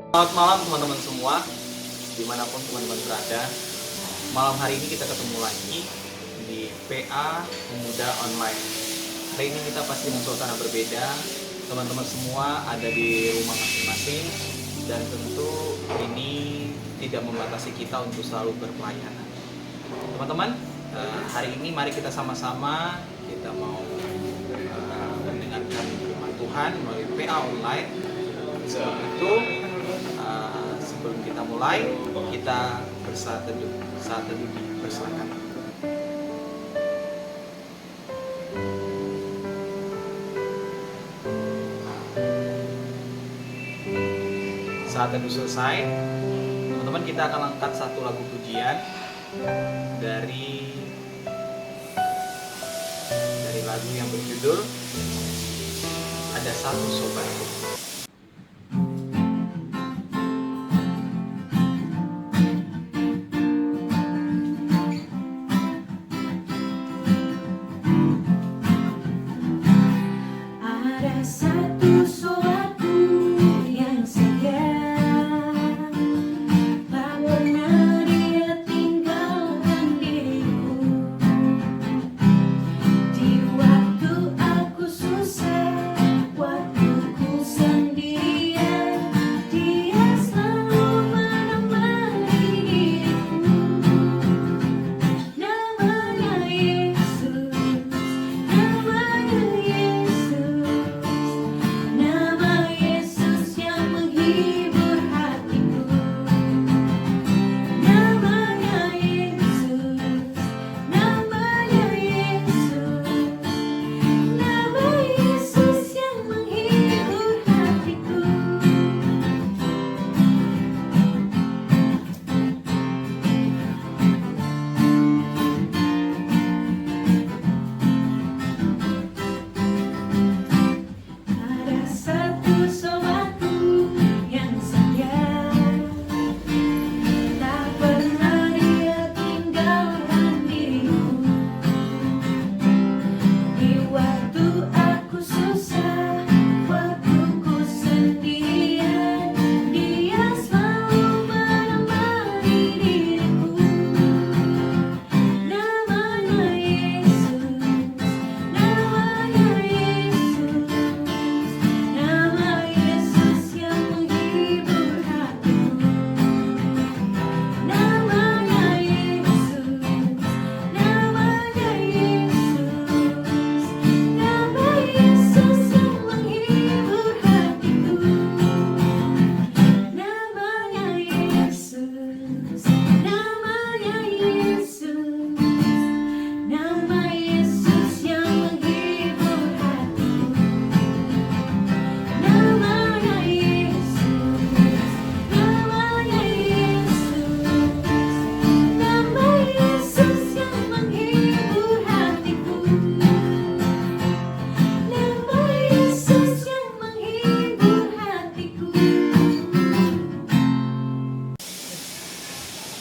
Selamat malam teman-teman semua, dimanapun teman-teman berada. Malam hari ini kita ketemu lagi di PA Pemuda Online. Hari ini kita pasti dengan suasana berbeda. Teman-teman semua ada di rumah masing-masing, dan tentu ini tidak membatasi kita untuk selalu berpelayanan. Teman-teman, hari ini mari kita sama-sama kita mau mendengarkan firman Tuhan melalui PA Online. Sebelum itu, sebelum kita mulai, kita bersaat teduh dipersilakan. Saat teduh selesai, teman-teman, kita akan angkat satu lagu pujian dari lagu yang berjudul Ada Satu Sobatku.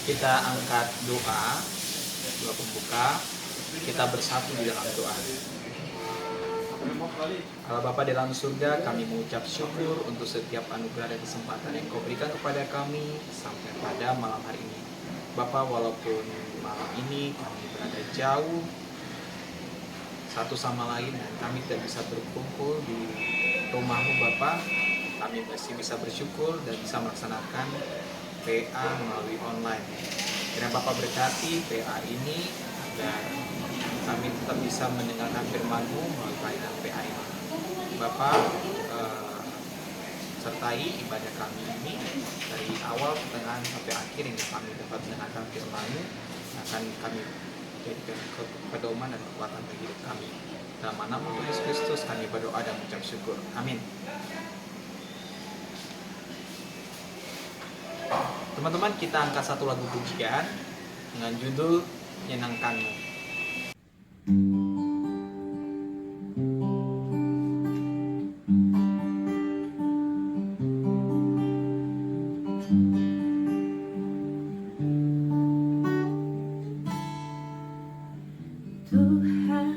Kita angkat doa pembuka, kita bersatu di dalam doa. Allah Bapa di dalam surga, kami mengucap syukur untuk setiap anugerah dan kesempatan yang Kau berikan kepada kami sampai pada malam hari ini. Bapa, walaupun malam ini kami berada jauh satu sama lain dan kami tidak bisa berkumpul di rumah-Mu Bapa, kami masih bisa bersyukur dan bisa melaksanakan PA melalui online. Kiranya Bapak berkati PA ini agar kami tetap bisa mendengarkan firman-Mu melalui pelayanan PA ini. Bapak, sertai ibadah kami ini dari awal, pertengahan sampai akhir yang kami dapat mendengarkan firman-Mu, akan kami jadikan pedoman dan kekuatan bagi hidup kami. Dalam nama Yesus Kristus kami berdoa dan mengucap syukur. Amin. Teman-teman, kita angkat satu lagu pujian dengan judul Menyenangkan-Mu. Tuhan,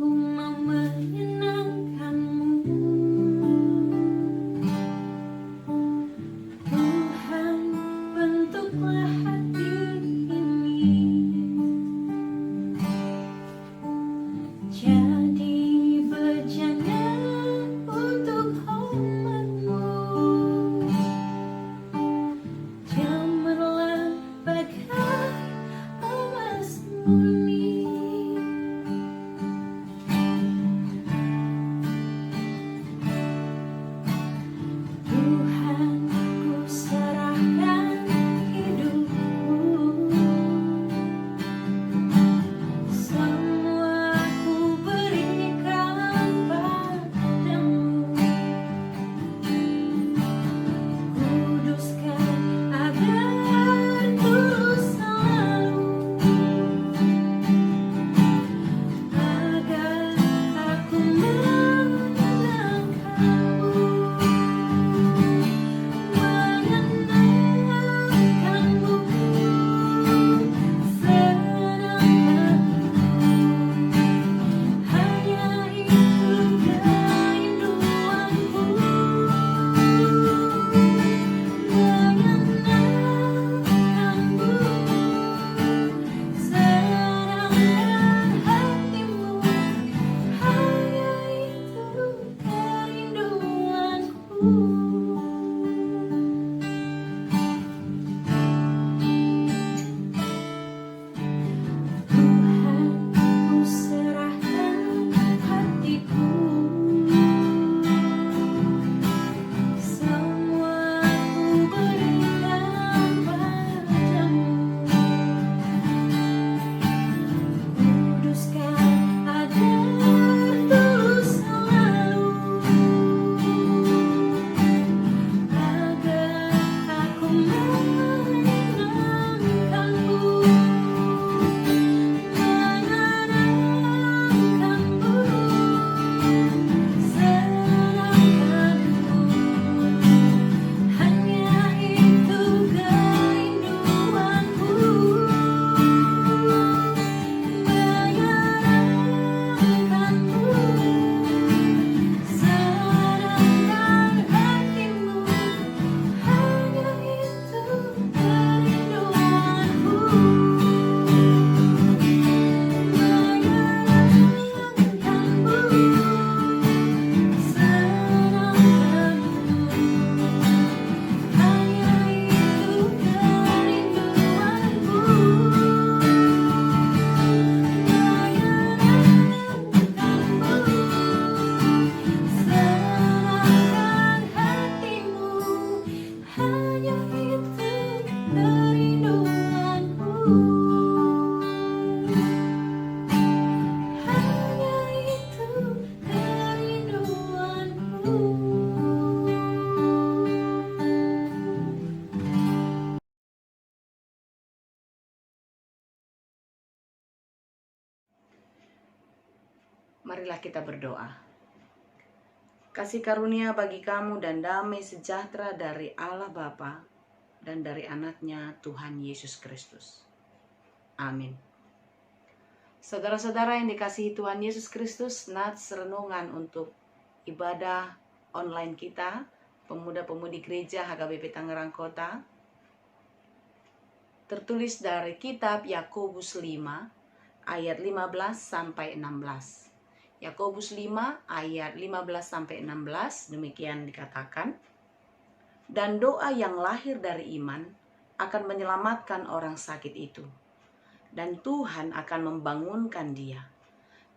ku mau menyenangkan-Mu. murni. Tuhan, ku serahkan hidupku, semua ku berikan padamu. Kuduskan agar tulus selalu, agar aku menyenangkanmu, menyenangkanmu, senangkanmu. Hanya itu kerinduanku, menyenangkanmu, senangkan hatimu. Hanya itu kerinduanku. Tuhan, ku serahkan hatiku, semua ku berikan padamu. Kuduskan agar tulus selalu, agar aku menyenangkanmu, menyenangkanmu, senangkanmu. Hanya itu kerinduanku, menyenangkanmu, senangkan hatimu. Hanya itu kerinduanku, menyenangkanmu, senangkanmu. Hanya itu kerinduanku, menyenangkanmu, senangkan hatimu. Hanya itu kerinduanku, hanya itu kerinduanku. Marilah kita berdoa. Kasih karunia bagi kamu dan damai sejahtera dari Allah Bapa dan dari anaknya Tuhan Yesus Kristus. Amin. Saudara-saudara yang dikasihi Tuhan Yesus Kristus, nats renungan untuk ibadah online kita, pemuda-pemudi gereja HKBP Tangerang Kota, tertulis dari kitab Yakobus 5 ayat 15 sampai 16. Yakobus 5 ayat 15 sampai 16 demikian dikatakan, dan doa yang lahir dari iman akan menyelamatkan orang sakit itu, dan Tuhan akan membangunkan dia.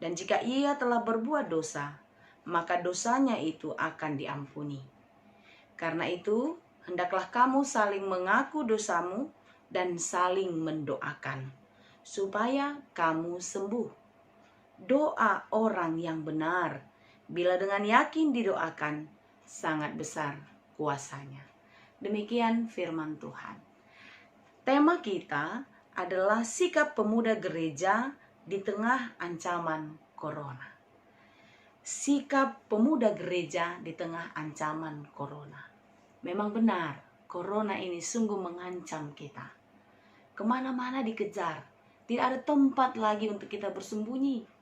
Dan jika ia telah berbuat dosa, maka dosanya itu akan diampuni. Karena itu, hendaklah kamu saling mengaku dosamu dan saling mendoakan, supaya kamu sembuh. Doa orang yang benar, bila dengan yakin didoakan, sangat besar kuasanya. Demikian firman Tuhan. Tema kita adalah sikap pemuda gereja di tengah ancaman corona. Sikap pemuda gereja di tengah ancaman corona. Memang benar, corona ini sungguh mengancam kita. Kemana-mana dikejar, tidak ada tempat lagi untuk kita bersembunyi.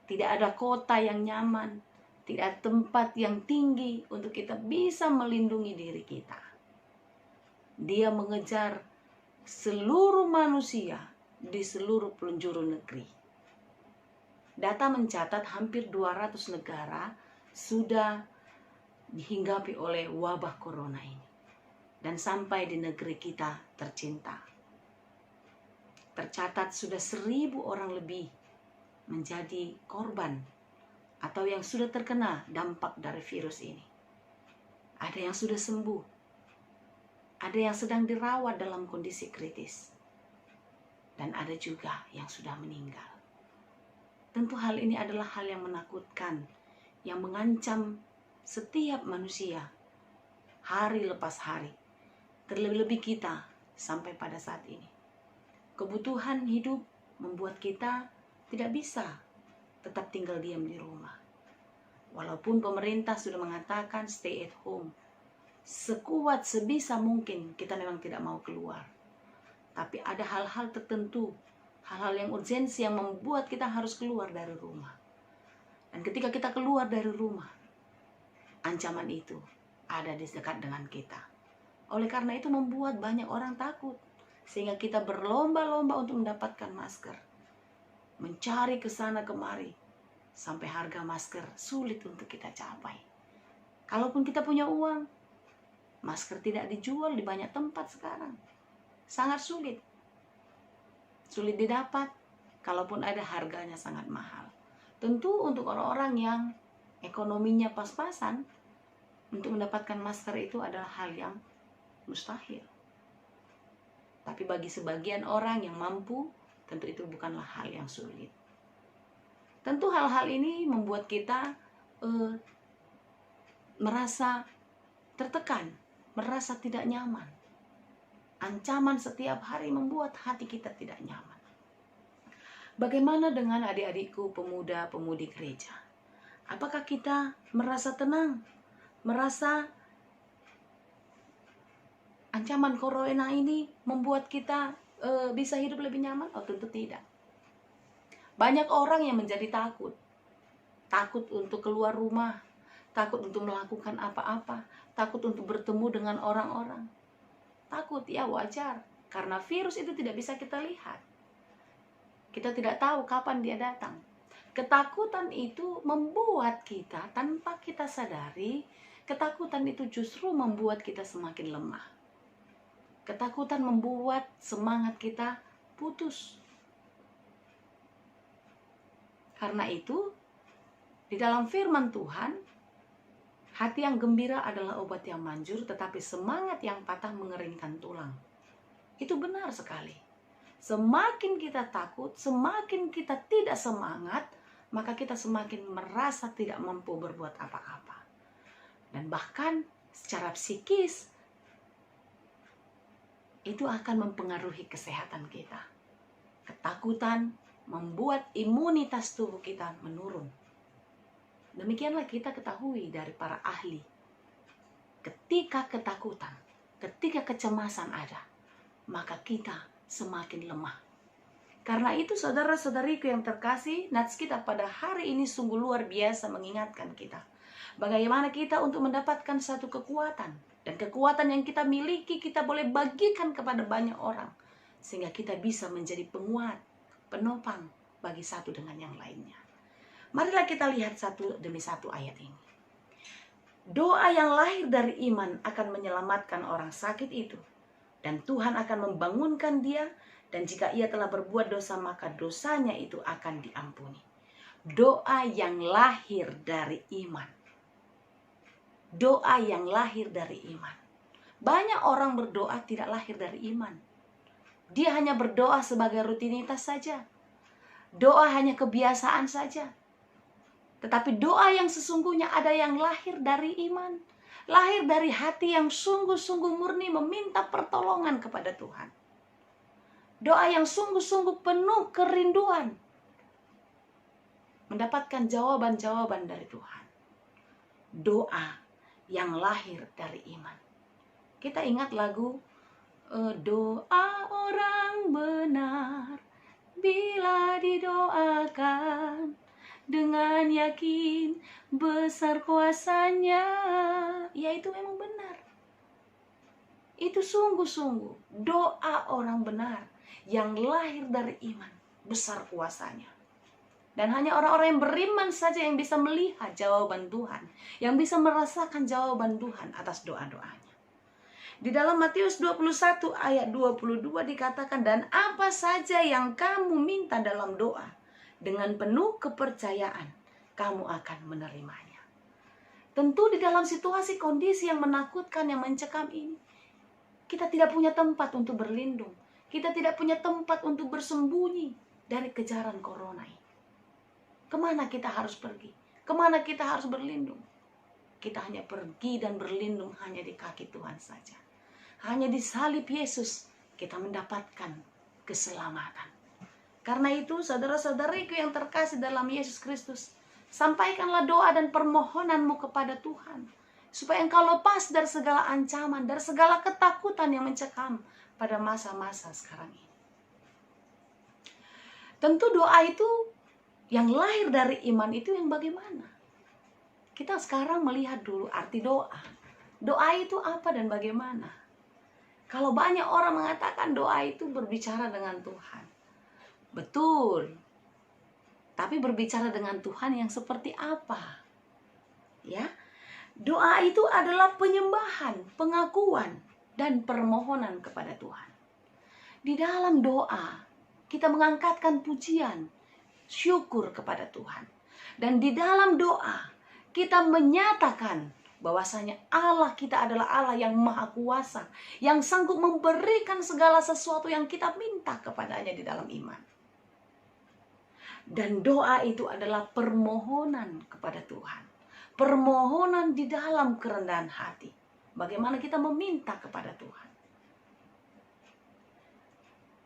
Tidak ada kota yang nyaman, tidak ada tempat yang tinggi untuk kita bisa melindungi diri kita. Dia mengejar seluruh manusia di seluruh penjuru negeri. Data mencatat hampir 200 negara sudah dihinggapi oleh wabah corona ini. Dan sampai di negeri kita tercinta. tercatat sudah 1.000 orang lebih menjadi korban atau yang sudah terkena dampak dari virus ini. Ada yang sudah sembuh, ada yang sedang dirawat dalam kondisi kritis, dan ada juga yang sudah meninggal. Tentu hal ini adalah hal yang menakutkan, yang mengancam setiap manusia hari lepas hari, terlebih-lebih kita sampai pada saat ini. Kebutuhan hidup membuat kita tidak bisa tetap tinggal diam di rumah. Walaupun pemerintah sudah mengatakan stay at home, sekuat sebisa mungkin kita memang tidak mau keluar. Tapi ada hal-hal tertentu, hal-hal yang urgensi yang membuat kita harus keluar dari rumah. Dan ketika kita keluar dari rumah, ancaman itu ada di dekat dengan kita. Oleh karena itu membuat banyak orang takut, sehingga kita berlomba-lomba untuk mendapatkan masker. Mencari ke sana kemari, sampai harga masker sulit untuk kita capai. Kalaupun kita punya uang, masker tidak dijual di banyak tempat sekarang. Sangat sulit. Sulit didapat, kalaupun ada harganya sangat mahal. Tentu untuk orang-orang yang ekonominya pas-pasan, untuk mendapatkan masker itu adalah hal yang mustahil. Tapi bagi sebagian orang yang mampu, tentu itu bukanlah hal yang sulit. Tentu hal-hal ini membuat kita merasa tertekan, merasa tidak nyaman. Ancaman setiap hari membuat hati kita tidak nyaman. Bagaimana dengan adik-adikku pemuda-pemudi gereja? Apakah kita merasa tenang? Merasa ancaman corona ini membuat kita bisa hidup lebih nyaman? Oh, tentu tidak. Banyak orang yang menjadi takut. Takut untuk keluar rumah, takut untuk melakukan apa-apa, takut untuk bertemu dengan orang-orang. Takut, ya wajar, karena virus itu tidak bisa kita lihat. Kita tidak tahu kapan dia datang. Ketakutan itu membuat kita, tanpa kita sadari, ketakutan itu justru membuat kita semakin lemah. Ketakutan membuat semangat kita putus. Karena itu, di dalam firman Tuhan, hati yang gembira adalah obat yang manjur, tetapi semangat yang patah mengeringkan tulang. Itu benar sekali. Semakin kita takut, semakin kita tidak semangat, maka kita semakin merasa tidak mampu berbuat apa-apa. Dan bahkan secara psikis, itu akan mempengaruhi kesehatan kita. Ketakutan membuat imunitas tubuh kita menurun. Demikianlah kita ketahui dari para ahli. Ketika ketakutan, ketika kecemasan ada, maka kita semakin lemah. Karena itu saudara-saudariku yang terkasih, nats kita pada hari ini sungguh luar biasa mengingatkan kita. Bagaimana kita untuk mendapatkan satu kekuatan. Dan kekuatan yang kita miliki kita boleh bagikan kepada banyak orang. Sehingga kita bisa menjadi penguat, penopang bagi satu dengan yang lainnya. Marilah kita lihat satu demi satu ayat ini. Doa yang lahir dari iman akan menyelamatkan orang sakit itu. Dan Tuhan akan membangunkan dia. Dan jika ia telah berbuat dosa, maka dosanya itu akan diampuni. Doa yang lahir dari iman. Doa yang lahir dari iman. Banyak orang berdoa tidak lahir dari iman. Dia hanya berdoa sebagai rutinitas saja. Doa hanya kebiasaan saja. Tetapi doa yang sesungguhnya ada yang lahir dari iman. Lahir dari hati yang sungguh-sungguh murni meminta pertolongan kepada Tuhan. Doa yang sungguh-sungguh penuh kerinduan. Mendapatkan jawaban-jawaban dari Tuhan. Doa yang lahir dari iman. Kita ingat lagu doa orang benar bila didoakan dengan yakin besar kuasanya. Ya, itu memang benar. Itu sungguh-sungguh doa orang benar yang lahir dari iman, besar kuasanya. Dan hanya orang-orang yang beriman saja yang bisa melihat jawaban Tuhan, yang bisa merasakan jawaban Tuhan atas doa-doanya. Di dalam Matius 21 ayat 22 dikatakan, dan apa saja yang kamu minta dalam doa, dengan penuh kepercayaan, kamu akan menerimanya. Tentu di dalam situasi kondisi yang menakutkan, yang mencekam ini, kita tidak punya tempat untuk berlindung. Kita tidak punya tempat untuk bersembunyi dari kejaran corona ini. Kemana kita harus pergi? Kemana kita harus berlindung? Kita hanya pergi dan berlindung hanya di kaki Tuhan saja. Hanya di salib Yesus kita mendapatkan keselamatan. Karena itu saudara-saudariku yang terkasih dalam Yesus Kristus, sampaikanlah doa dan permohonanmu kepada Tuhan, supaya engkau lepas dari segala ancaman, dari segala ketakutan yang mencekam pada masa-masa sekarang ini. Tentu doa itu yang lahir dari iman itu yang bagaimana? Kita sekarang melihat dulu arti doa. Doa itu apa dan bagaimana? Kalau banyak orang mengatakan doa itu berbicara dengan Tuhan. Betul. Tapi berbicara dengan Tuhan yang seperti apa? Ya. Doa itu adalah penyembahan, pengakuan, dan permohonan kepada Tuhan. Di dalam doa, kita mengangkatkan pujian, syukur kepada Tuhan. Dan di dalam doa, kita menyatakan bahwasanya Allah kita adalah Allah yang maha kuasa, yang sanggup memberikan segala sesuatu yang kita minta kepadanya di dalam iman. Dan doa itu adalah permohonan kepada Tuhan. Permohonan di dalam kerendahan hati. Bagaimana kita meminta kepada Tuhan.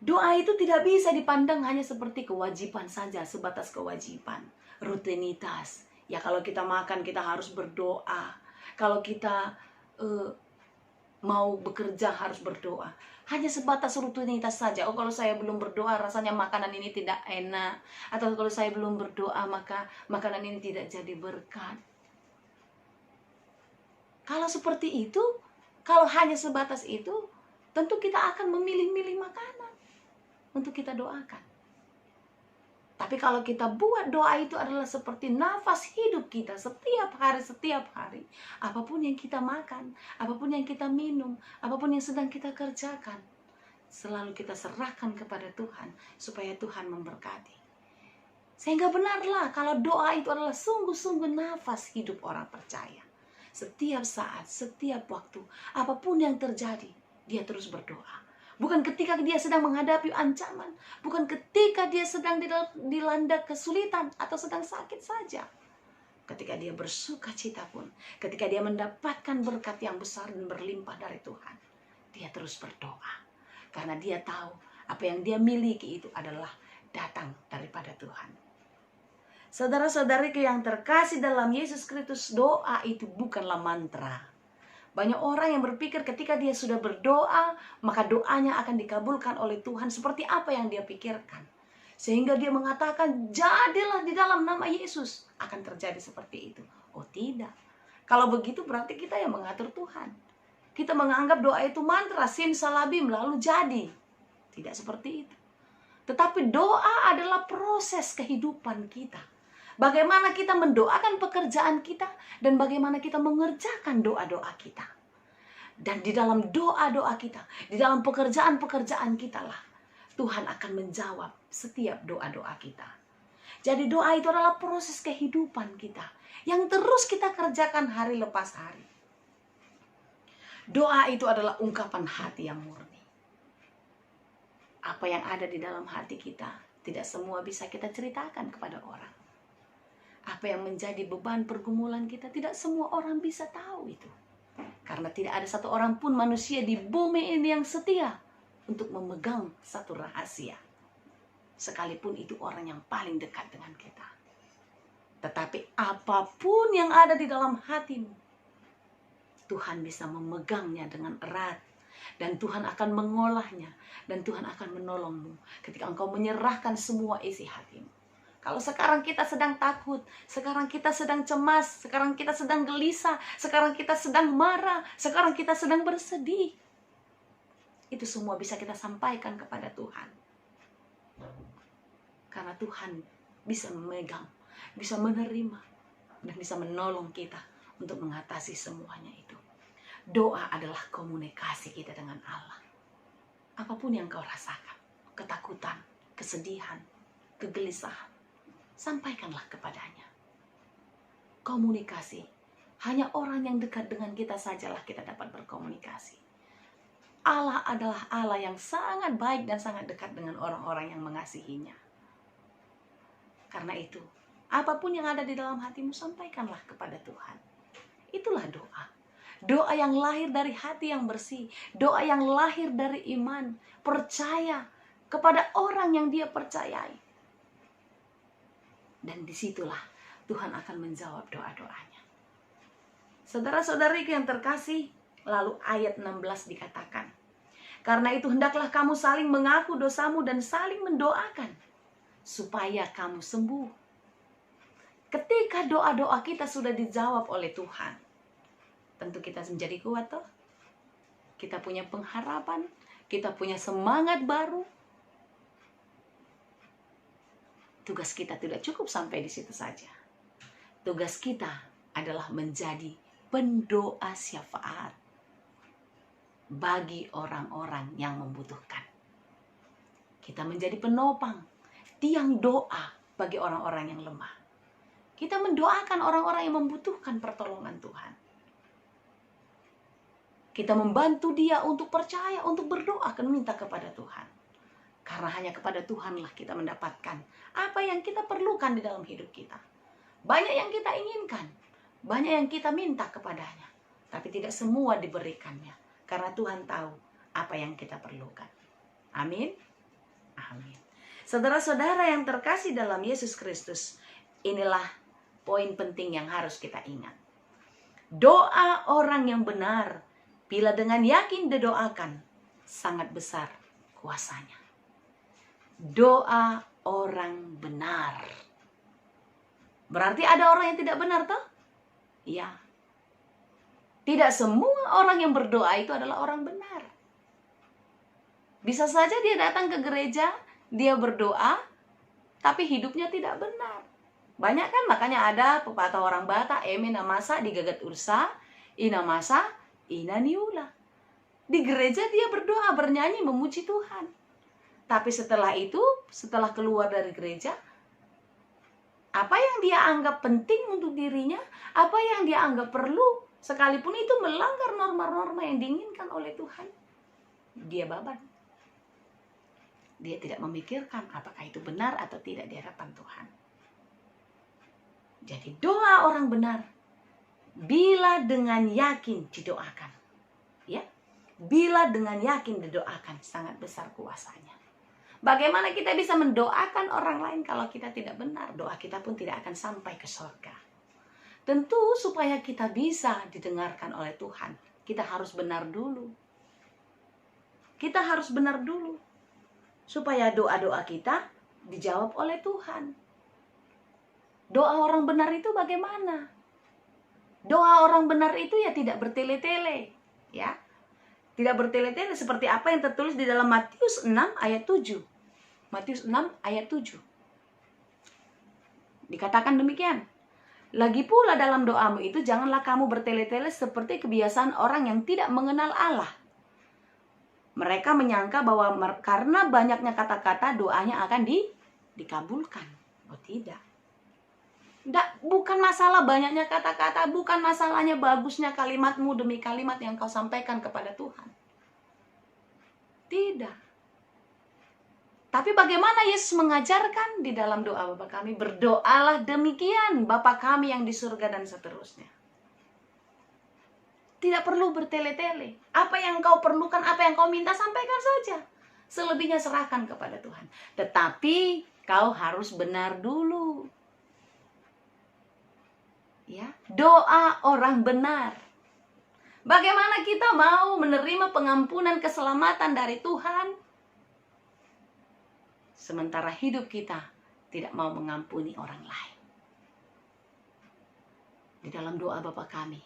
Doa itu tidak bisa dipandang hanya seperti kewajiban saja, sebatas kewajiban, rutinitas. Ya kalau kita makan kita harus berdoa. Kalau kita mau bekerja harus berdoa. Hanya sebatas rutinitas saja. Oh kalau saya belum berdoa rasanya makanan ini tidak enak. Atau kalau saya belum berdoa maka makanan ini tidak jadi berkat. Kalau seperti itu, kalau hanya sebatas itu, tentu kita akan memilih-milih makanan untuk kita doakan. Tapi kalau kita buat doa itu adalah seperti nafas hidup kita setiap hari, apapun yang kita makan, apapun yang kita minum, apapun yang sedang kita kerjakan, selalu kita serahkan kepada Tuhan supaya Tuhan memberkati. Sehingga benarlah kalau doa itu adalah sungguh-sungguh nafas hidup orang percaya. Setiap saat, setiap waktu, apapun yang terjadi, dia terus berdoa. Bukan ketika dia sedang menghadapi ancaman. Bukan ketika dia sedang dilanda kesulitan atau sedang sakit saja. Ketika dia bersuka cita pun. Ketika dia mendapatkan berkat yang besar dan berlimpah dari Tuhan. Dia terus berdoa. Karena dia tahu apa yang dia miliki itu adalah datang daripada Tuhan. Saudara-saudariku yang terkasih dalam Yesus Kristus, doa itu bukanlah mantra. Banyak orang yang berpikir ketika dia sudah berdoa, maka doanya akan dikabulkan oleh Tuhan seperti apa yang dia pikirkan. Sehingga dia mengatakan, jadilah di dalam nama Yesus. Akan terjadi seperti itu. Oh tidak. Kalau begitu berarti kita yang mengatur Tuhan. Kita menganggap doa itu mantra, simsalabim, lalu jadi. Tidak seperti itu. Tetapi doa adalah proses kehidupan kita. Bagaimana kita mendoakan pekerjaan kita dan bagaimana kita mengerjakan doa-doa kita. Dan di dalam doa-doa kita, di dalam pekerjaan-pekerjaan kita lah Tuhan akan menjawab setiap doa-doa kita. Jadi doa itu adalah proses kehidupan kita yang terus kita kerjakan hari lepas hari. Doa itu adalah ungkapan hati yang murni. Apa yang ada di dalam hati kita tidak semua bisa kita ceritakan kepada orang. Apa yang menjadi beban pergumulan kita, tidak semua orang bisa tahu itu. Karena tidak ada satu orang pun manusia di bumi ini yang setia untuk memegang satu rahasia. Sekalipun itu orang yang paling dekat dengan kita. Tetapi apapun yang ada di dalam hatimu, Tuhan bisa memegangnya dengan erat. Dan Tuhan akan mengolahnya. Dan Tuhan akan menolongmu ketika engkau menyerahkan semua isi hatimu. Kalau sekarang kita sedang takut, sekarang kita sedang cemas, sekarang kita sedang gelisah, sekarang kita sedang marah, sekarang kita sedang bersedih. Itu semua bisa kita sampaikan kepada Tuhan. Karena Tuhan bisa memegang, bisa menerima, dan bisa menolong kita untuk mengatasi semuanya itu. Doa adalah komunikasi kita dengan Allah. Apapun yang kau rasakan, ketakutan, kesedihan, kegelisahan, sampaikanlah kepadanya. Komunikasi, hanya orang yang dekat dengan kita sajalah kita dapat berkomunikasi. Allah adalah Allah yang sangat baik dan sangat dekat dengan orang-orang yang mengasihinya. Karena itu, apapun yang ada di dalam hatimu, sampaikanlah kepada Tuhan. Itulah doa. Doa yang lahir dari hati yang bersih. Doa yang lahir dari iman. Percaya kepada orang yang dia percayai. Dan disitulah Tuhan akan menjawab doa-doanya. Saudara-saudariku yang terkasih, lalu ayat 16 dikatakan, karena itu hendaklah kamu saling mengaku dosamu dan saling mendoakan, supaya kamu sembuh. Ketika doa-doa kita sudah dijawab oleh Tuhan, tentu kita menjadi kuat toh. Kita punya pengharapan, kita punya semangat baru. Tugas kita tidak cukup sampai di situ saja. Tugas kita adalah menjadi pendoa syafaat bagi orang-orang yang membutuhkan. Kita menjadi penopang, tiang doa bagi orang-orang yang lemah. Kita mendoakan orang-orang yang membutuhkan pertolongan Tuhan. Kita membantu dia untuk percaya, untuk berdoa, dan minta kepada Tuhan. Karena hanya kepada Tuhanlah kita mendapatkan apa yang kita perlukan di dalam hidup kita. Banyak yang kita inginkan, banyak yang kita minta kepadanya, tapi tidak semua diberikannya. Karena Tuhan tahu apa yang kita perlukan. Amin. Amin. Saudara-saudara yang terkasih dalam Yesus Kristus, inilah poin penting yang harus kita ingat. Doa orang yang benar, bila dengan yakin didoakan, sangat besar kuasanya. Doa orang benar. Berarti ada orang yang tidak benar toh? Iya. Tidak semua orang yang berdoa itu adalah orang benar. Bisa saja dia datang ke gereja, dia berdoa, tapi hidupnya tidak benar. Banyak kan, makanya ada pepatah orang Batak, eme namasa digagat ursa, ina masa ina niula. Di gereja dia berdoa, bernyanyi, memuji Tuhan. Tapi setelah itu, setelah keluar dari gereja, apa yang dia anggap penting untuk dirinya, apa yang dia anggap perlu, sekalipun itu melanggar norma-norma yang diinginkan oleh Tuhan, dia babat. Dia tidak memikirkan apakah itu benar atau tidak di hadapan Tuhan. Jadi doa orang benar, bila dengan yakin didoakan, ya, bila dengan yakin didoakan, sangat besar kuasanya. Bagaimana kita bisa mendoakan orang lain kalau kita tidak benar? Doa kita pun tidak akan sampai ke surga. Tentu supaya kita bisa didengarkan oleh Tuhan, kita harus benar dulu. Kita harus benar dulu. Supaya doa-doa kita dijawab oleh Tuhan. Doa orang benar itu bagaimana? Doa orang benar itu ya tidak bertele-tele, ya. Tidak bertele-tele seperti apa yang tertulis di dalam Matius 6 ayat 7. Matius 6 ayat 7. Dikatakan demikian. Lagi pula dalam doamu itu janganlah kamu bertele-tele seperti kebiasaan orang yang tidak mengenal Allah. Mereka menyangka bahwa karena banyaknya kata-kata doanya akan dikabulkan. Oh tidak. Bukan masalah banyaknya kata-kata, bukan masalahnya bagusnya kalimatmu demi kalimat yang kau sampaikan kepada Tuhan. Tidak. Tapi bagaimana Yesus mengajarkan di dalam doa Bapa kami, berdoalah demikian, Bapa kami yang di surga, dan seterusnya. Tidak perlu bertele-tele. Apa yang kau perlukan, apa yang kau minta, sampaikan saja. Selebihnya serahkan kepada Tuhan. Tetapi kau harus benar dulu. Ya, doa orang benar. Bagaimana kita mau menerima pengampunan keselamatan dari Tuhan, sementara hidup kita tidak mau mengampuni orang lain? Di dalam doa Bapa kami,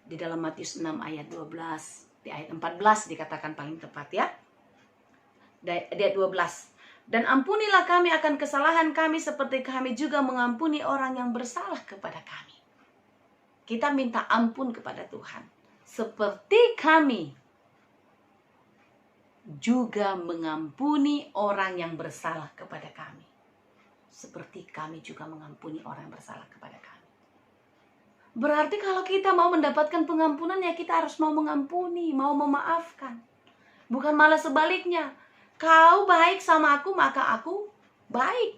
di dalam Matius 6 ayat 12, di ayat 14 dikatakan paling tepat ya. Di ayat 12. Dan ampunilah kami akan kesalahan kami seperti kami juga mengampuni orang yang bersalah kepada kami. Kita minta ampun kepada Tuhan. seperti kami juga mengampuni orang yang bersalah kepada kami. Seperti kami juga mengampuni orang yang bersalah kepada kami. Berarti kalau kita mau mendapatkan pengampunan, ya kita harus mau mengampuni, mau memaafkan. Bukan malah sebaliknya. Kau baik sama aku, maka aku baik.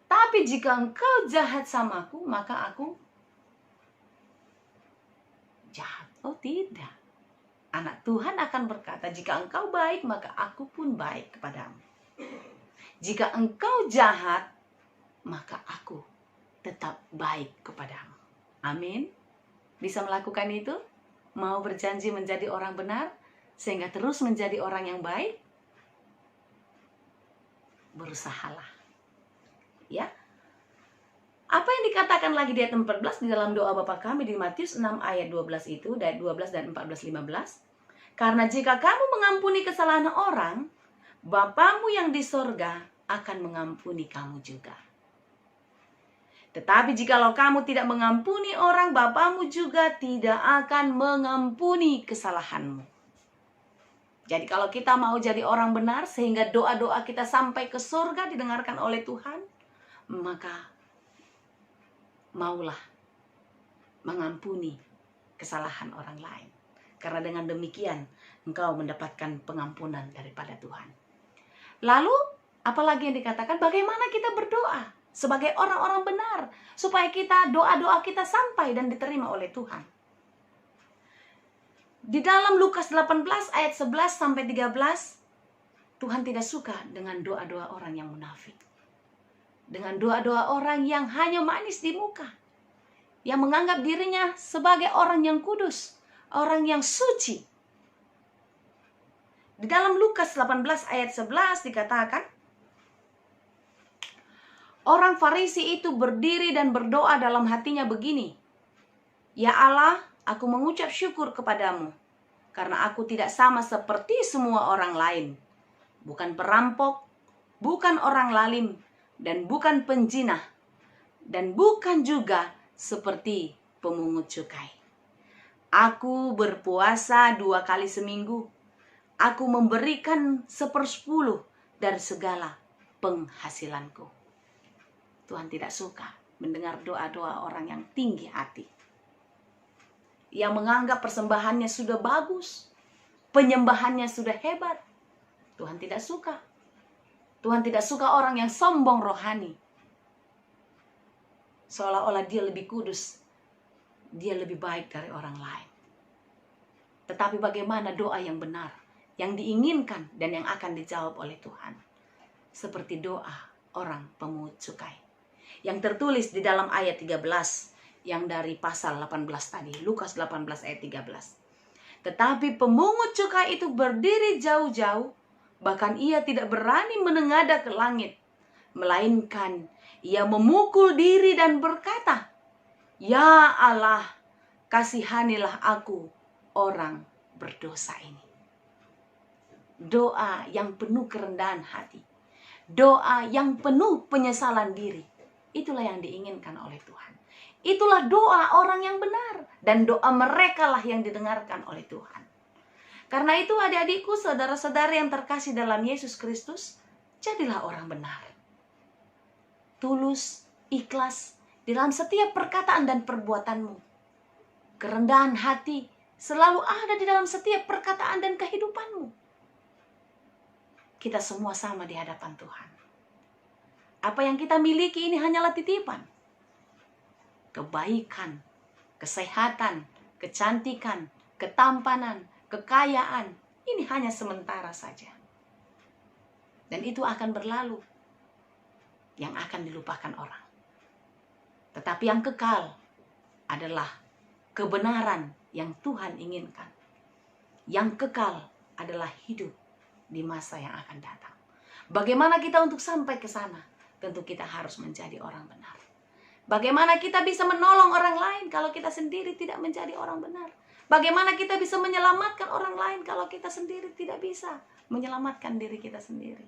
Tapi jika engkau jahat sama aku, maka aku jahat. Oh tidak. Anak Tuhan akan berkata, jika engkau baik, maka aku pun baik kepadamu. Jika engkau jahat, maka aku tetap baik kepadamu. Amin. Bisa melakukan itu? Mau berjanji menjadi orang benar, sehingga terus menjadi orang yang baik? Berusahalah. Ya. Apa yang dikatakan lagi di ayat 14 di dalam doa Bapa kami di Matius 6 ayat 12 itu, ayat 12 dan 14, 15. Karena jika kamu mengampuni kesalahan orang, Bapamu yang di sorga akan mengampuni kamu juga. Tetapi jikalau kamu tidak mengampuni orang, Bapamu juga tidak akan mengampuni kesalahanmu. Jadi kalau kita mau jadi orang benar, sehingga doa-doa kita sampai ke surga didengarkan oleh Tuhan, maka maulah mengampuni kesalahan orang lain. Karena dengan demikian engkau mendapatkan pengampunan daripada Tuhan. Lalu apalagi yang dikatakan, bagaimana kita berdoa sebagai orang-orang benar, supaya kita doa-doa kita sampai dan diterima oleh Tuhan. Di dalam Lukas 18 ayat 11 sampai 13, Tuhan tidak suka dengan doa-doa orang yang munafik. Dengan doa-doa orang yang hanya manis di muka, yang menganggap dirinya sebagai orang yang kudus, orang yang suci. Di dalam Lukas 18 ayat 11 dikatakan, orang Farisi itu berdiri dan berdoa dalam hatinya begini, Ya Allah, aku mengucap syukur kepadamu, karena aku tidak sama seperti semua orang lain. Bukan perampok, bukan orang lalim, dan bukan penjinah, dan bukan juga seperti pemungut cukai. Aku berpuasa 2 kali seminggu. Aku memberikan 1/10 dari segala penghasilanku. Tuhan tidak suka mendengar doa-doa orang yang tinggi hati, yang menganggap persembahannya sudah bagus, penyembahannya sudah hebat. Tuhan tidak suka. Tuhan tidak suka orang yang sombong rohani, seolah-olah dia lebih kudus, dia lebih baik dari orang lain. Tetapi bagaimana doa yang benar, yang diinginkan dan yang akan dijawab oleh Tuhan? Seperti doa orang pemungut cukai, yang tertulis di dalam ayat 13, yang dari pasal 18 tadi, Lukas 18 ayat 13. Tetapi pemungut cukai itu berdiri jauh-jauh, bahkan ia tidak berani menengadah ke langit, melainkan ia memukul diri dan berkata, Ya Allah, kasihanilah aku, orang berdosa ini. Doa yang penuh kerendahan hati, doa yang penuh penyesalan diri, itulah yang diinginkan oleh Tuhan. Itulah doa orang yang benar, dan doa mereka lah yang didengarkan oleh Tuhan. Karena itu adik-adikku, saudara-saudara yang terkasih dalam Yesus Kristus, jadilah orang benar. Tulus, ikhlas di dalam setiap perkataan dan perbuatanmu. Kerendahan hati selalu ada di dalam setiap perkataan dan kehidupanmu. Kita semua sama di hadapan Tuhan. Apa yang kita miliki ini hanyalah titipan. Kebaikan, kesehatan, kecantikan, ketampanan, kekayaan, ini hanya sementara saja. Dan itu akan berlalu. Yang akan dilupakan orang. Tetapi yang kekal adalah kebenaran yang Tuhan inginkan. Yang kekal adalah hidup di masa yang akan datang. Bagaimana kita untuk sampai ke sana? Tentu kita harus menjadi orang benar. Bagaimana kita bisa menolong orang lain kalau kita sendiri tidak menjadi orang benar? Bagaimana kita bisa menyelamatkan orang lain kalau kita sendiri tidak bisa menyelamatkan diri kita sendiri?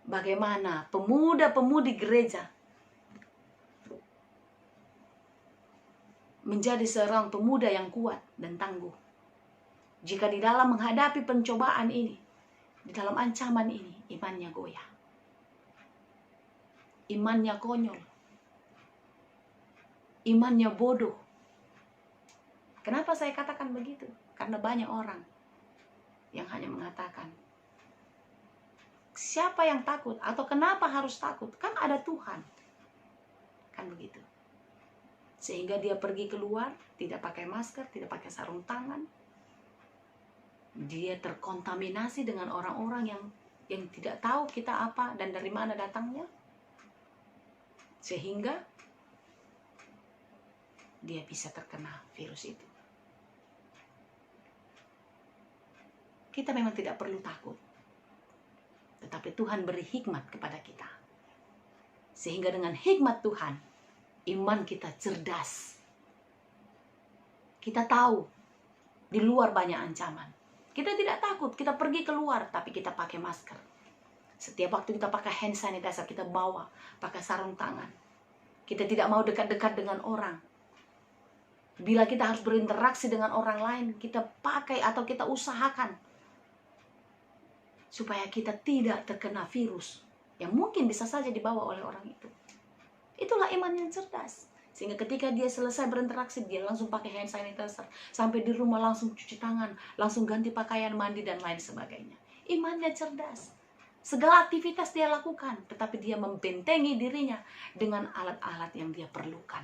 Bagaimana pemuda-pemudi gereja menjadi seorang pemuda yang kuat dan tangguh. Jika di dalam menghadapi pencobaan ini, di dalam ancaman ini, imannya goyah, imannya konyol, imannya bodoh. Kenapa saya katakan begitu? Karena banyak orang yang hanya mengatakan, siapa yang takut? Atau kenapa harus takut? Kan ada Tuhan. Kan begitu. Sehingga dia pergi keluar, tidak pakai masker, tidak pakai sarung tangan. Dia terkontaminasi dengan orang-orang yang tidak tahu kita apa dan dari mana datangnya. Sehingga dia bisa terkena virus itu. Kita memang tidak perlu takut. Tetapi Tuhan beri hikmat kepada kita. Sehingga dengan hikmat Tuhan, iman kita cerdas. Kita tahu di luar banyak ancaman. Kita tidak takut, kita pergi keluar, tapi kita pakai masker. Setiap waktu kita pakai hand sanitizer, kita bawa, pakai sarung tangan. Kita tidak mau dekat-dekat dengan orang. Bila kita harus berinteraksi dengan orang lain, kita pakai atau kita usahakan supaya kita tidak terkena virus yang mungkin bisa saja dibawa oleh orang itu. Itulah iman yang cerdas. Sehingga ketika dia selesai berinteraksi, dia langsung pakai hand sanitizer. Sampai di rumah langsung cuci tangan, langsung ganti pakaian, mandi, dan lain sebagainya. Imannya cerdas. Segala aktivitas dia lakukan, tetapi dia membentengi dirinya dengan alat-alat yang dia perlukan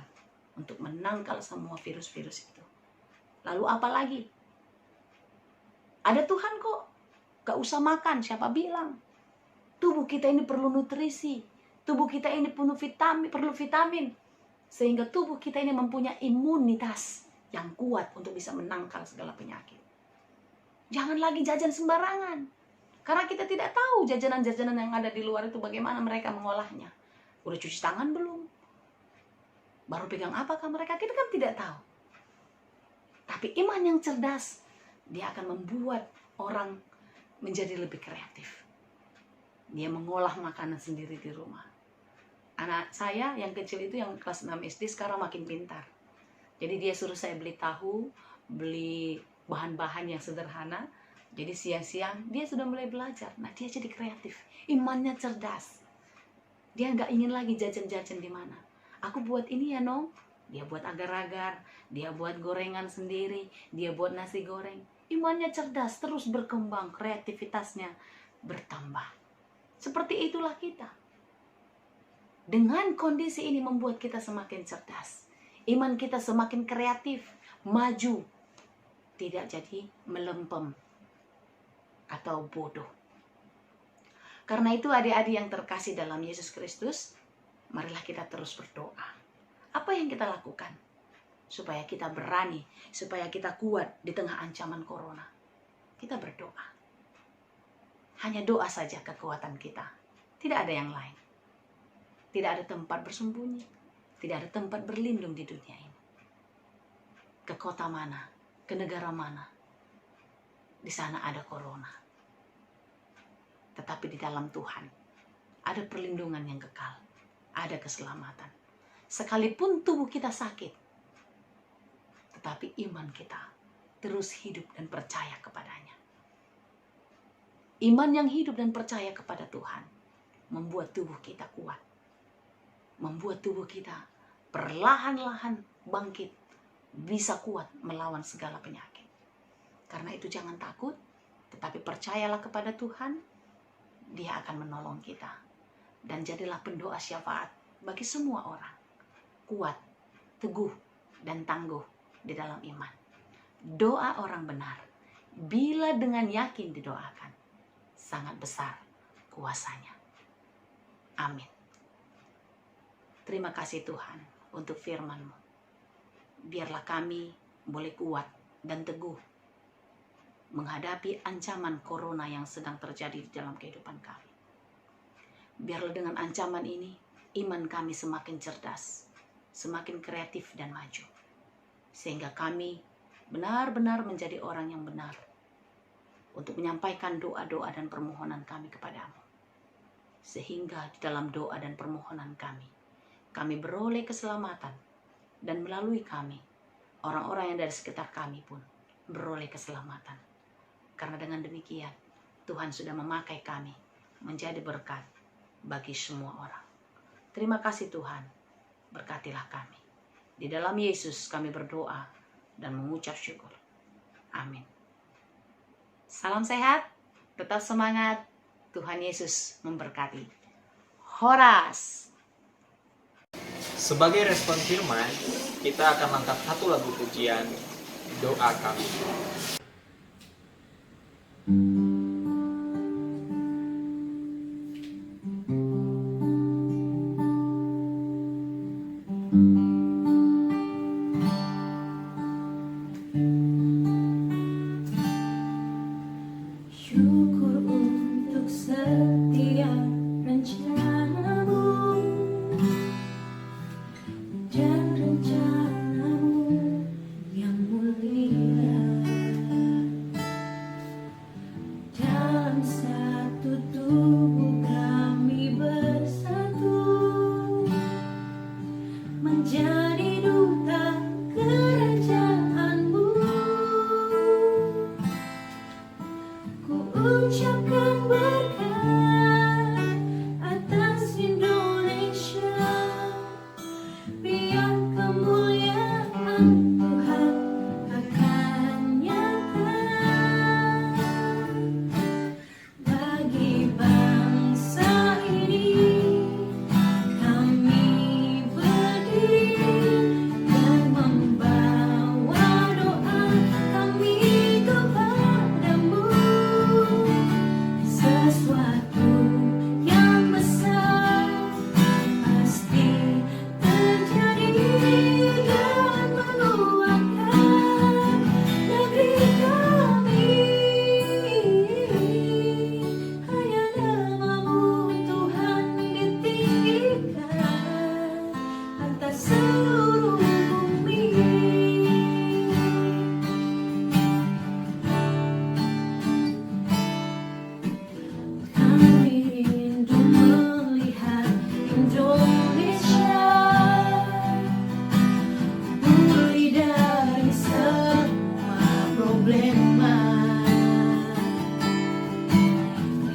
untuk menangkal semua virus-virus itu. Lalu apa lagi? Ada Tuhan kok. Gak usah makan, siapa bilang? Tubuh kita ini perlu nutrisi. Tubuh kita ini perlu vitamin. Sehingga tubuh kita ini mempunyai imunitas yang kuat untuk bisa menangkal segala penyakit. Jangan lagi jajan sembarangan. Karena kita tidak tahu jajanan-jajanan yang ada di luar itu bagaimana mereka mengolahnya. Udah cuci tangan belum? Baru pegang apakah mereka? Kita kan tidak tahu. Tapi iman yang cerdas, dia akan membuat orang menjadi lebih kreatif. Dia mengolah makanan sendiri di rumah. Anak saya yang kecil itu yang kelas 6 SD sekarang makin pintar. Jadi dia suruh saya beli tahu, beli bahan-bahan yang sederhana. Jadi siang-siang dia sudah mulai belajar. Nah dia jadi kreatif. Imannya cerdas. Dia nggak ingin lagi jajan-jajan di mana. Aku buat ini ya Nong. Dia buat agar-agar. Dia buat gorengan sendiri. Dia buat nasi goreng. Imannya cerdas, terus berkembang. Kreativitasnya bertambah. Seperti itulah kita. Dengan kondisi ini membuat kita semakin cerdas. Iman kita semakin kreatif, maju. Tidak jadi melempem atau bodoh. Karena itu adik-adik yang terkasih dalam Yesus Kristus, marilah kita terus berdoa. Apa yang kita lakukan? Supaya kita berani, supaya kita kuat di tengah ancaman corona. Kita berdoa. Hanya doa saja kekuatan kita. Tidak ada yang lain. Tidak ada tempat bersembunyi. Tidak ada tempat berlindung di dunia ini. Ke kota mana, ke negara mana, di sana ada corona. Tetapi di dalam Tuhan ada perlindungan yang kekal, ada keselamatan. Sekalipun tubuh kita sakit, tetapi iman kita terus hidup dan percaya kepadanya. Iman yang hidup dan percaya kepada Tuhan membuat tubuh kita kuat. Membuat tubuh kita perlahan-lahan bangkit, bisa kuat melawan segala penyakit. Karena itu jangan takut, tetapi percayalah kepada Tuhan, Dia akan menolong kita. Dan jadilah pendoa syafaat bagi semua orang. Kuat, teguh, dan tangguh di dalam iman. Doa orang benar, bila dengan yakin didoakan, sangat besar kuasanya. Amin. Terima kasih Tuhan untuk firman-Mu. Biarlah kami boleh kuat dan teguh menghadapi ancaman corona yang sedang terjadi di dalam kehidupan kami. Biarlah dengan ancaman ini, iman kami semakin cerdas, semakin kreatif dan maju. Sehingga kami benar-benar menjadi orang yang benar untuk menyampaikan doa-doa dan permohonan kami kepadamu. Sehingga di dalam doa dan permohonan kami beroleh keselamatan, dan melalui kami orang-orang yang dari sekitar kami pun beroleh keselamatan. Karena dengan demikian, Tuhan sudah memakai kami menjadi berkat bagi semua orang. Terima kasih Tuhan, berkatilah kami. Di dalam Yesus kami berdoa dan mengucap syukur. Amin. Salam sehat, tetap semangat. Tuhan Yesus memberkati. Horas. Sebagai respon firman, kita akan angkat satu lagu pujian, Doa Kami. Syukur untuk setiap rencanamu dan rencanamu yang mulia dalam satu tubuh kami bersatu menjadi duta kerajaanmu. Ku ucapkan berkat atas Indonesia, biar kemuliaan Tuhan akan nyata bagi bangsa ini. Kami berdiri dan membawa doa kami kepadamu. Sesuatu yang besar pasti terjadi dan menguatkan negeri kami. Hanya namamu Tuhan ditinggikan atas seluruh bumi. Kami rindu melihat Indonesia pulih dari semua problema,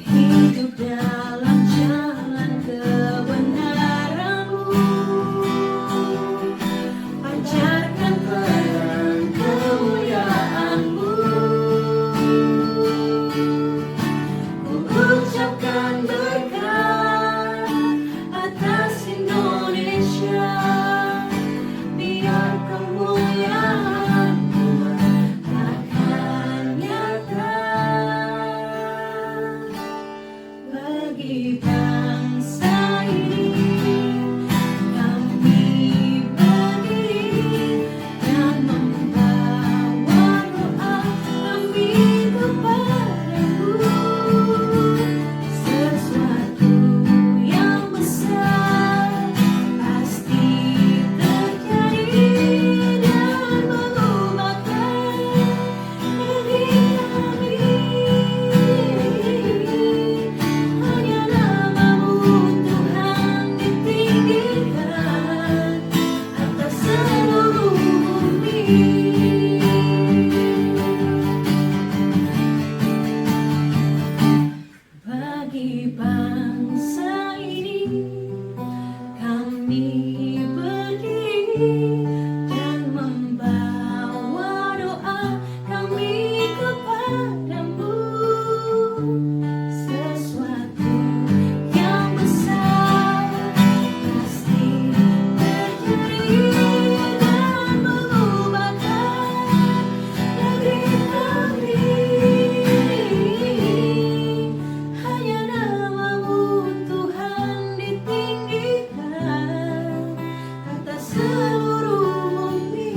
hidup dalam jalan kebenaran-Mu, pancarkan terang kemuliaan-Mu. Ku ucapkan berkat atas Indonesia, biar kemuliaan-Mu akan nyata bagi bangsa ini. Kami berdiri dan membawa doa kami kepadamu. Sesuatu yang besar pasti terjadi dan mengubahkan negeri kami. Hanya namamu Tuhan ditinggikan atas seluruh bumi. Bagi bangsa ini kami berdiri dan membawa doa kami kepadamu. Sesuatu yang besar pasti terjadi dan mengubahkan negeri kami. Hanya namamu Tuhan ditinggikan atas seluruh bumi.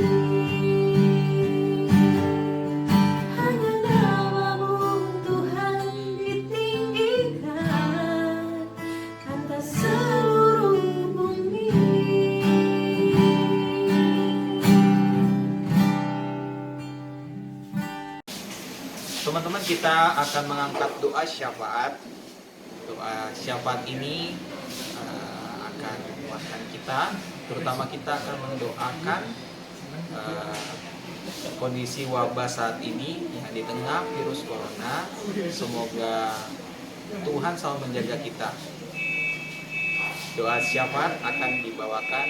Hanya namamu Tuhan ditinggikan atas seluruh bumi. Teman-teman, kita akan mengangkat doa syafaat. Doa syafaat ini akan menguatkan kita, terutama kita akan mendoakan eh, kondisi wabah saat ini yang di tengah virus corona. Semoga Tuhan selalu menjaga kita. Doa syafaat akan dibawakan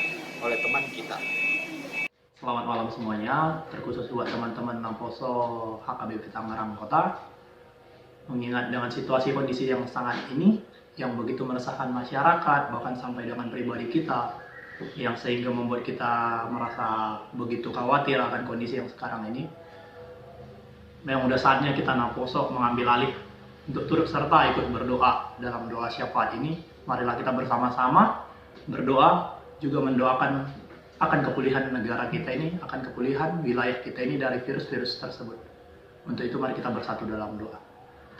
oleh teman kita. Selamat malam semuanya, terkhusus buat teman-teman Namposo HKBP Tangerang Kota. Mengingat dengan situasi kondisi yang sangat ini, yang begitu meresahkan masyarakat, bahkan sampai dengan pribadi kita, yang sehingga membuat kita merasa begitu khawatir akan kondisi yang sekarang ini. Memang udah saatnya kita Namposo mengambil alih untuk turut serta ikut berdoa dalam doa syafaat ini. Marilah kita bersama-sama berdoa, juga mendoakan akan kepulihan negara kita ini, akan kepulihan wilayah kita ini dari virus-virus tersebut. Untuk itu mari kita bersatu dalam doa.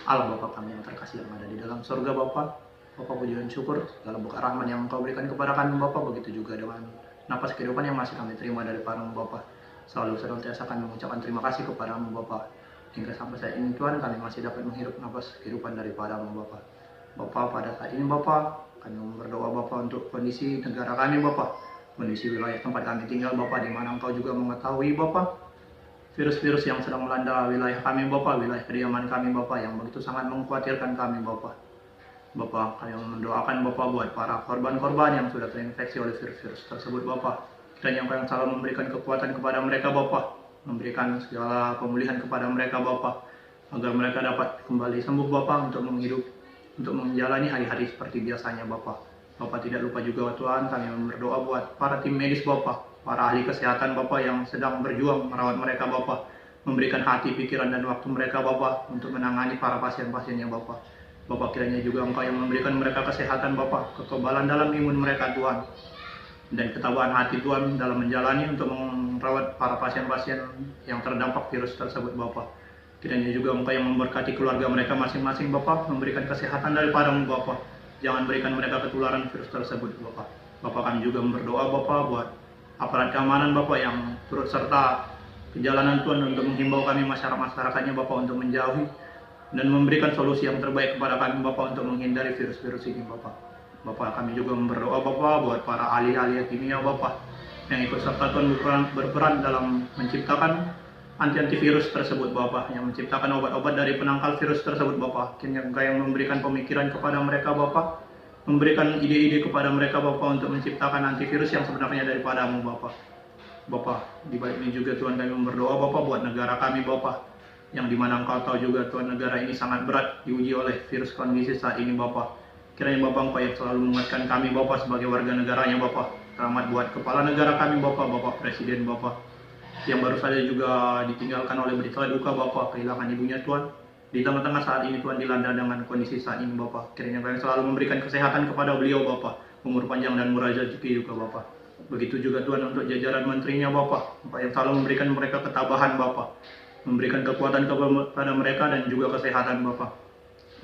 Allah Bapa kami yang terkasih yang ada di dalam surga Bapa, Bapa puji dan syukur dalam berkat rahmat yang Engkau berikan kepada kami Bapa, begitu juga dengan napas kehidupan yang masih kami terima dari Padamu Bapa. Selalu senantiasa kami mengucapkan terima kasih kepadamu Bapa. Hingga sampai saat ini Tuhan kami masih dapat menghirup napas kehidupan dari Padamu Bapa. Bapa, pada saat ini Bapa, kami berdoa Bapa untuk kondisi negara kami Bapa, kondisi wilayah tempat kami tinggal Bapa, di mana Engkau juga mengetahui Bapa virus-virus yang sedang melanda wilayah kami Bapa, wilayah kediaman kami Bapa, yang begitu sangat mengkhawatirkan kami Bapa. Bapa, kami mendoakan Bapa buat para korban-korban yang sudah terinfeksi oleh virus-virus tersebut Bapa. Kiranya Engkau yang selalu memberikan kekuatan kepada mereka Bapa, memberikan segala pemulihan kepada mereka Bapa, agar mereka dapat kembali sembuh Bapa untuk menjalani hari-hari seperti biasanya Bapa. Bapa tidak lupa juga Tuhan, kami berdoa buat para tim medis Bapa, para ahli kesehatan Bapa yang sedang berjuang merawat mereka Bapa, memberikan hati, pikiran dan waktu mereka Bapa untuk menangani para pasien-pasiennya Bapa. Bapa, kiranya juga Engkau yang memberikan mereka kesehatan Bapa, kekebalan dalam imun mereka Tuhan, dan ketabahan hati Tuhan dalam menjalani untuk merawat para pasien-pasien yang terdampak virus tersebut Bapa. Kiranya juga Engkau yang memberkati keluarga mereka masing-masing Bapa, memberikan kesehatan daripadamu Bapa. Jangan berikan mereka ketularan virus tersebut Bapa. Bapa, kami juga berdoa Bapa buat aparat keamanan Bapa yang turut serta perjalanan Tuhan untuk menghimbau kami masyarakatnya Bapa untuk menjauhi dan memberikan solusi yang terbaik kepada kami Bapa untuk menghindari virus-virus ini Bapa. Bapa, kami juga berdoa Bapa buat para ahli-ahli kimia Bapa yang ikut serta Tuhan berperan dalam menciptakan antivirus tersebut Bapa, yang menciptakan obat-obat dari penangkal virus tersebut Bapa. Kiranya Engkau yang memberikan pemikiran kepada mereka Bapa, memberikan ide-ide kepada mereka Bapa untuk menciptakan antivirus yang sebenarnya daripadamu Bapa. Bapa, di balik ini juga Tuhan kami berdoa Bapa buat negara kami Bapa, yang dimana Engkau tahu juga Tuhan negara ini sangat berat diuji oleh virus kondisi saat ini Bapa. Kiranya Bapa Engkau yang selalu menguatkan kami Bapa sebagai warga negaranya Bapa. Selamat buat kepala negara kami Bapa, Bapak Presiden Bapa, yang baru saja juga ditinggalkan oleh berita duka Bapa, kehilangan ibunya Tuhan. Di tengah-tengah saat ini Tuhan dilanda dengan kondisi saat ini Bapa. Kiranya Engkau yang selalu memberikan kesehatan kepada beliau Bapa, umur panjang dan murah rezeki juga Bapa. Begitu juga Tuhan untuk jajaran menterinya Bapa, Engkau yang selalu memberikan mereka ketabahan Bapa, memberikan kekuatan kepada mereka dan juga kesehatan Bapa.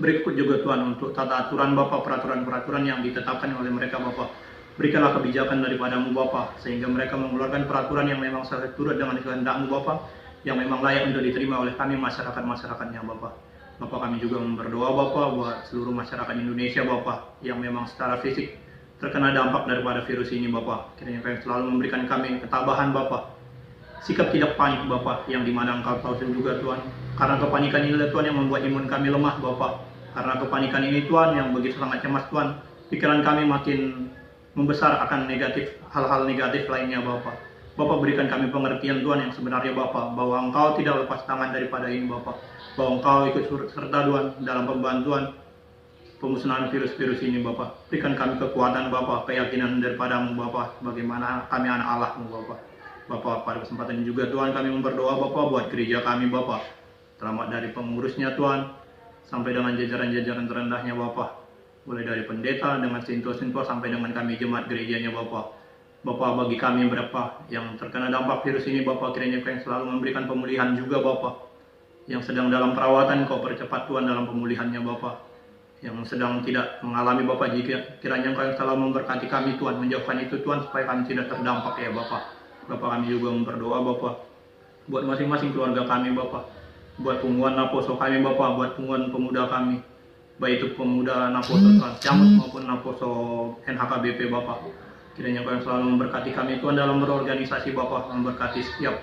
Berikut juga Tuhan untuk tata aturan Bapa, peraturan-peraturan yang ditetapkan oleh mereka Bapa. Berikanlah kebijakan daripadamu Bapa, sehingga mereka mengeluarkan peraturan yang memang seturut dengan kehendak-Mu Bapa, yang memang layak untuk diterima oleh kami masyarakat-masyarakatnya Bapa. Bapa, kami juga berdoa Bapa buat seluruh masyarakat Indonesia Bapa, yang memang secara fisik terkena dampak daripada virus ini Bapa. Kiranya Engkau selalu memberikan kami ketabahan Bapa, sikap tidak panik Bapa, yang dimana Engkau tahu juga Tuhan, karena kepanikan ini Tuhan yang membuat imun kami lemah Bapa. Karena kepanikan ini Tuhan yang begitu sangat cemas Tuhan, pikiran kami makin membesar akan hal-hal negatif lainnya Bapa. Bapa, berikan kami pengertian Tuhan yang sebenarnya Bapa, bahwa Engkau tidak lepas tangan daripada ini Bapa, bahwa Engkau ikut serta Tuhan dalam pembantuan pemusnahan virus-virus ini Bapa. Berikan kami kekuatan Bapa, keyakinan daripadamu Bapa, bagaimana kami anak Allah-Mu Bapa. Bapa, pada kesempatan ini juga Tuhan kami berdoa Bapa buat gereja kami Bapa, selamat dari pengurusnya Tuhan sampai dengan jajaran-jajaran terendahnya Bapa, mulai dari pendeta dengan sintua-sintua sampai dengan kami jemaat gerejanya Bapa. Bapa, bagi kami berapa yang terkena dampak virus ini Bapa, kiranya Kau yang selalu memberikan pemulihan juga Bapa. Yang sedang dalam perawatan Kau percepat Tuhan dalam pemulihannya Bapa. Yang sedang tidak mengalami Bapa, jika kiranya Kau yang selalu memberkati kami Tuhan, menjauhkan itu Tuhan supaya kami tidak terdampak ya Bapa. Bapa, kami juga berdoa Bapa buat masing-masing keluarga kami Bapa, buat pengumuman Naposo kami Bapa, buat pengumuman pemuda kami, baik itu pemuda Naposo Transcampus maupun Naposo NHKBP Bapa. Kiranya Kau yang selalu memberkati kami Tuhan dalam berorganisasi Bapa, memberkati setiap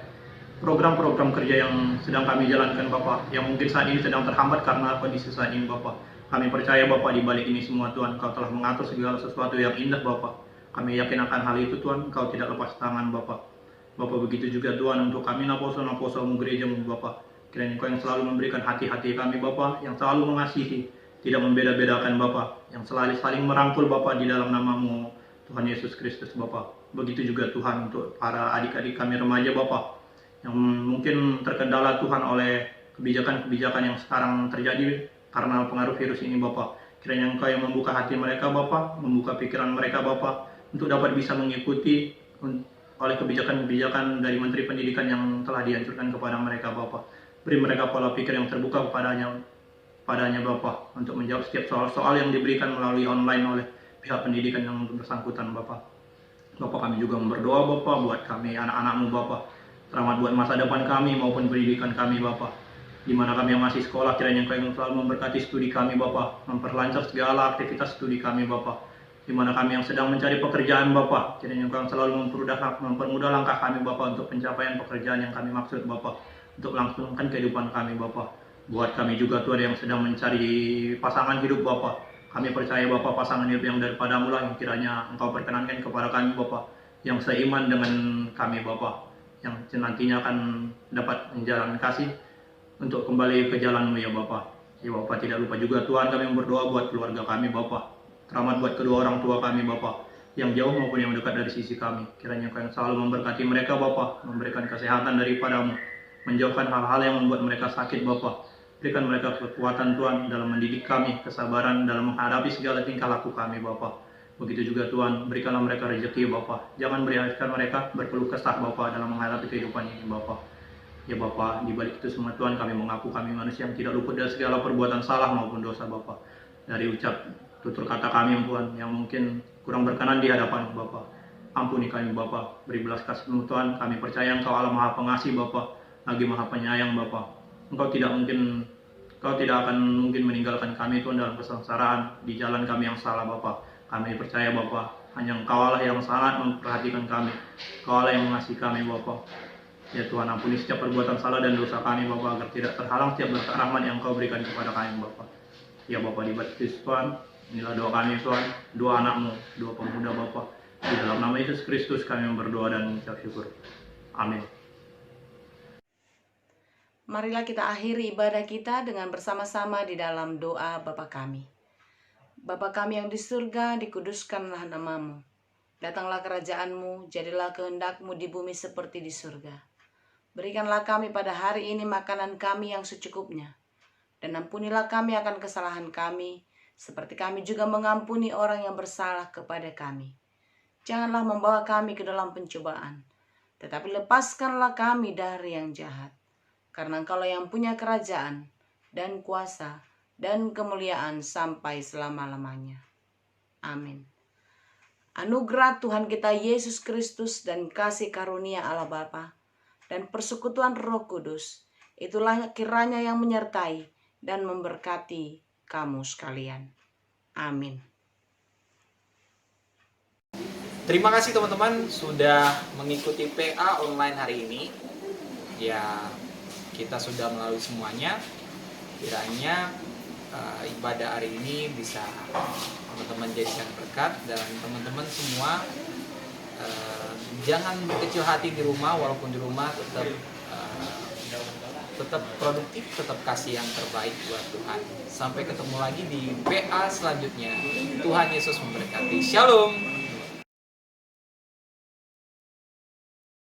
program-program kerja yang sedang kami jalankan Bapa, yang mungkin saat ini sedang terhambat karena kondisi saat ini Bapa. Kami percaya Bapa di balik ini semua Tuhan, Kau telah mengatur segala sesuatu yang indah Bapa. Kami yakin akan hal itu Tuhan, Kau tidak lepas tangan Bapa. Bapa, begitu juga Tuhan untuk kami naposo-naposomu gerejamu Bapa. Kiranya Kau yang selalu memberikan hati-hati kami Bapa, yang selalu mengasihi, tidak membeda-bedakan Bapa, yang selalu saling merangkul Bapa di dalam namamu Tuhan Yesus Kristus Bapa. Begitu juga Tuhan untuk para adik-adik kami remaja Bapa, yang mungkin terkendala Tuhan oleh kebijakan-kebijakan yang sekarang terjadi karena pengaruh virus ini Bapa. Kiranya Engkau yang membuka hati mereka Bapa, membuka pikiran mereka Bapa, untuk dapat bisa mengikuti oleh kebijakan-kebijakan dari Menteri Pendidikan yang telah dianjurkan kepada mereka Bapa. Beri mereka pola pikir yang terbuka padanya Bapa, untuk menjawab setiap soal-soal yang diberikan melalui online oleh pihak pendidikan yang bersangkutan Bapa. Bapa, kami juga berdoa Bapa buat kami anak-anak-Mu Bapa. Selamat buat masa depan kami maupun pendidikan kami Bapa. Di mana kami yang masih sekolah, kiranya Engkau yang selalu memberkati studi kami Bapa, memperlancar segala aktivitas studi kami Bapa. Di mana kami yang sedang mencari pekerjaan Bapa, kiranya Engkau yang selalu mempermudah langkah kami Bapa untuk pencapaian pekerjaan yang kami maksud Bapa, untuk melangsungkan kehidupan kami Bapa. Buat kami juga Tuhan yang sedang mencari pasangan hidup Bapa, kami percaya Bapa pasangan hidup yang daripada mula yang kiranya Engkau perkenankan kepada kami Bapa, yang seiman dengan kami Bapa, yang nantinya akan dapat menjalani kasih untuk kembali ke jalan-Mu ya Bapa. Ya Bapa, tidak lupa juga Tuhan kami berdoa buat keluarga kami Bapa. Selamat buat kedua orang tua kami Bapa, yang jauh maupun yang dekat dari sisi kami. Kiranya Kau yang selalu memberkati mereka Bapa, memberikan kesehatan daripada-Mu, menjauhkan hal-hal yang membuat mereka sakit Bapa. Berikan mereka kekuatan Tuhan dalam mendidik kami, kesabaran dalam menghadapi segala tingkah laku kami Bapa. Begitu juga Tuhan, berikanlah mereka rezeki Bapa. Jangan berikan mereka berkeluh kesah Bapa dalam menghadapi kehidupan ini Bapa. Ya Bapa, di balik itu semua Tuhan, kami mengaku kami manusia yang tidak luput dari segala perbuatan salah maupun dosa Bapa. Dari ucap tutur kata kami Tuhan yang mungkin kurang berkenan di hadapan Bapa. Ampuni kami Bapa, beri belas kasih-Mu Tuhan. Kami percaya Engkau Allah Maha Pengasih Bapa, lagi Maha Penyayang Bapa. Engkau tidak akan mungkin meninggalkan kami Tuhan dalam kesengsaraan di jalan kami yang salah Bapa. Kami percaya Bapa, hanya Engkau Allah yang sangat memperhatikan kami. Engkau Allah yang mengasihi kami Bapa. Ya Tuhan, ampuni setiap perbuatan salah dan dosa kami Bapa, agar tidak terhalang setiap berkat rahmat yang Engkau berikan kepada kami Bapa. Ya Bapa, di balik itu Tuhan, inilah doa kami Tuhan, doa anak-Mu, doa pemuda Bapa. Di dalam nama Yesus Kristus kami berdoa dan mengucap syukur. Amin. Marilah kita akhiri ibadah kita dengan bersama-sama di dalam doa Bapa kami. Bapa kami yang di surga, dikuduskanlah nama-Mu. Datanglah kerajaan-Mu, jadilah kehendak-Mu di bumi seperti di surga. Berikanlah kami pada hari ini makanan kami yang secukupnya. Dan ampunilah kami akan kesalahan kami, seperti kami juga mengampuni orang yang bersalah kepada kami. Janganlah membawa kami ke dalam pencobaan, tetapi lepaskanlah kami dari yang jahat. Karena Engkau yang punya kerajaan dan kuasa dan kemuliaan sampai selama-lamanya. Amin. Anugerah Tuhan kita Yesus Kristus dan kasih karunia Allah Bapa dan persekutuan Roh Kudus, itulah kiranya yang menyertai dan memberkati kamu sekalian. Amin. Terima kasih teman-teman sudah mengikuti PA online hari ini. Ya, kita sudah melalui semuanya. Kiranya ibadah hari ini bisa teman-teman jadikan berkat, dan teman-teman semua jangan berkecil hati di rumah, walaupun di rumah tetap produktif, tetap kasih yang terbaik buat Tuhan. Sampai ketemu lagi di PA selanjutnya. Tuhan Yesus memberkati. Shalom.